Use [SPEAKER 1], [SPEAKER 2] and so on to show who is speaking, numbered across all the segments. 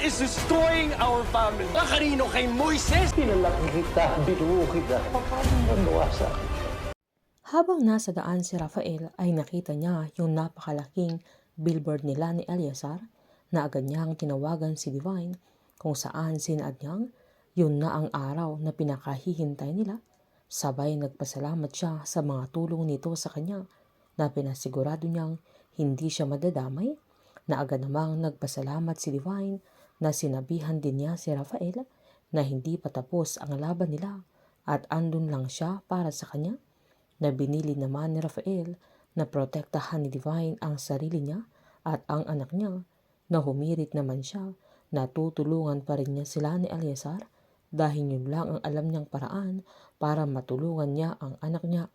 [SPEAKER 1] is destroying our family. Kanino kay Moises?
[SPEAKER 2] Pinalaki kita, binuo kita. Paano magawa sa akin?
[SPEAKER 3] Habang nasa daan si Rafael ay nakita niya yung napakalaking billboard nila ni Eleazar na agad niyang tinawagan si Divine kung saan sinaad niyang yun na ang araw na pinakahihintay nila. Sabay nagpasalamat siya sa mga tulong nito sa kanya na pinasigurado niyang hindi siya madadamay, na agad namang nagpasalamat si Divine na sinabihan din niya si Rafael na hindi pa tapos ang laban nila at andun lang siya para sa kanya, na binili naman ni Rafael na protektahan ni Divine ang sarili niya at ang anak niya, na humirit naman siya na tutulungan pa rin niya sila ni Eleazar dahil yun lang ang alam niyang paraan para matulungan niya ang anak niya.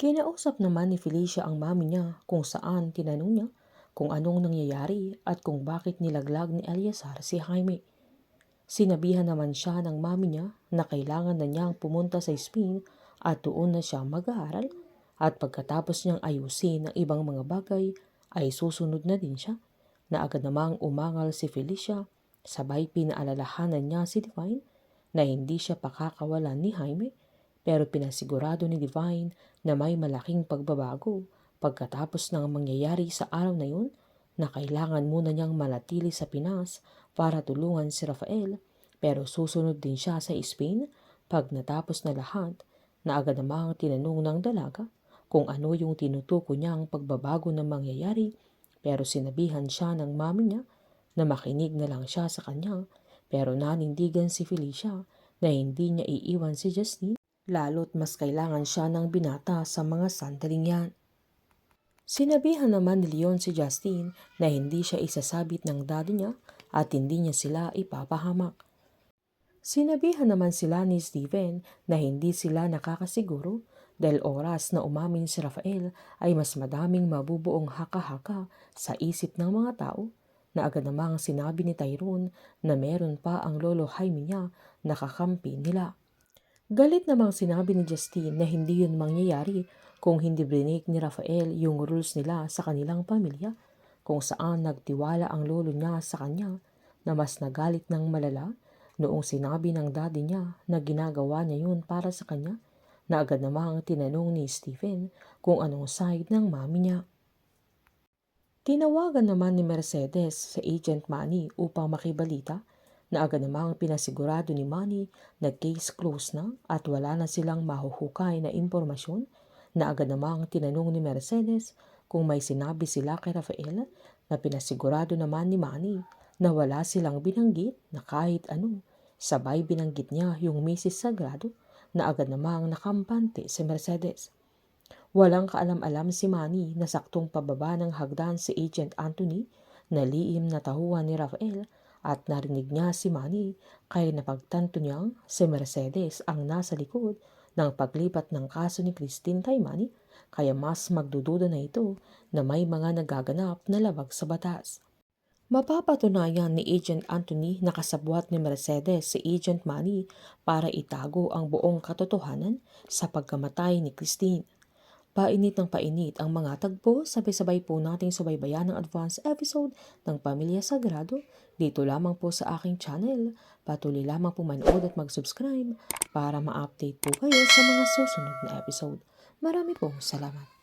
[SPEAKER 3] Kinausap naman ni Felicia ang mami niya kung saan tinanong niya kung anong nangyayari at kung bakit nilaglag ni Eleazar si Jaime. Sinabihan naman siya ng mami niya na kailangan na niyang pumunta sa Spain at doon na siya mag-aaral, at pagkatapos niyang ayusin ang ibang mga bagay ay susunod na din siya, na agad namang umangal si Felicia. Sabay pinaalalahanan niya si Divine na hindi siya pakakawalan ni Jaime, pero pinasigurado ni Divine na may malaking pagbabago pagkatapos ng mangyayari sa araw na yun, na kailangan muna niyang manatili sa Pinas para tulungan si Rafael, pero susunod din siya sa Spain pag natapos na lahat, na agad namang tinanong ng dalaga kung ano yung tinutukoy niyang pagbabago na mangyayari, pero sinabihan siya ng mami niya na makinig na lang siya sa kanya, pero nanindigan si Felicia na hindi niya iiwan si Justine, lalo't mas kailangan siya ng binata sa mga sandaling yan. Sinabihan naman ni Leon si Justine na hindi siya isasabit ng daddy niya at hindi niya sila ipapahamak. Sinabihan naman sila ni Steven na hindi sila nakakasiguro dahil oras na umamin si Rafael ay mas madaming mabubuong haka-haka sa isip ng mga tao, na agad namang sinabi ni Tyrone na meron pa ang lolo Jaime niya na kakampi nila. Galit namang sinabi ni Justine na hindi yun mangyayari kung hindi break ni Rafael yung rules nila sa kanilang pamilya, kung saan nagtiwala ang lolo niya sa kanya, na mas nagalit ng malala noong sinabi ng daddy niya na ginagawa niya yun para sa kanya, na agad namang tinanong ni Stephen kung anong side ng mami niya. Tinawagan naman ni Mercedes sa Agent Manny upang makibalita, na agad namang pinasigurado ni Manny na case closed na at wala na silang mahuhukay na impormasyon, na agad namang tinanong ni Mercedes kung may sinabi sila kay Rafael, na pinasigurado naman ni Manny na wala silang binanggit na kahit ano. Sabay binanggit niya yung Mrs. Sagrado, na agad namang nakampante si Mercedes. Walang kaalam-alam si Manny na saktong pababa ng hagdan si Agent Anthony na liim na tahuan ni Rafael, at narinig niya si Manny kaya napagtanto niyang si Mercedes ang nasa likod ng paglipat ng kaso ni Christine kay Manny, kaya mas magdududa na ito na may mga nagaganap na labag sa batas. Mapapatunayan ni Agent Anthony na kasabwat ni Mercedes si Agent Manny para itago ang buong katotohanan sa pagkamatay ni Christine. Painit ng painit ang mga tagpo, sabay-sabay po nating subaybayan ng advance episode ng Pamilya Sagrado dito lamang po sa aking channel. Patuloy lamang po manood at mag-subscribe para ma-update po kayo sa mga susunod na episode. Marami pong salamat.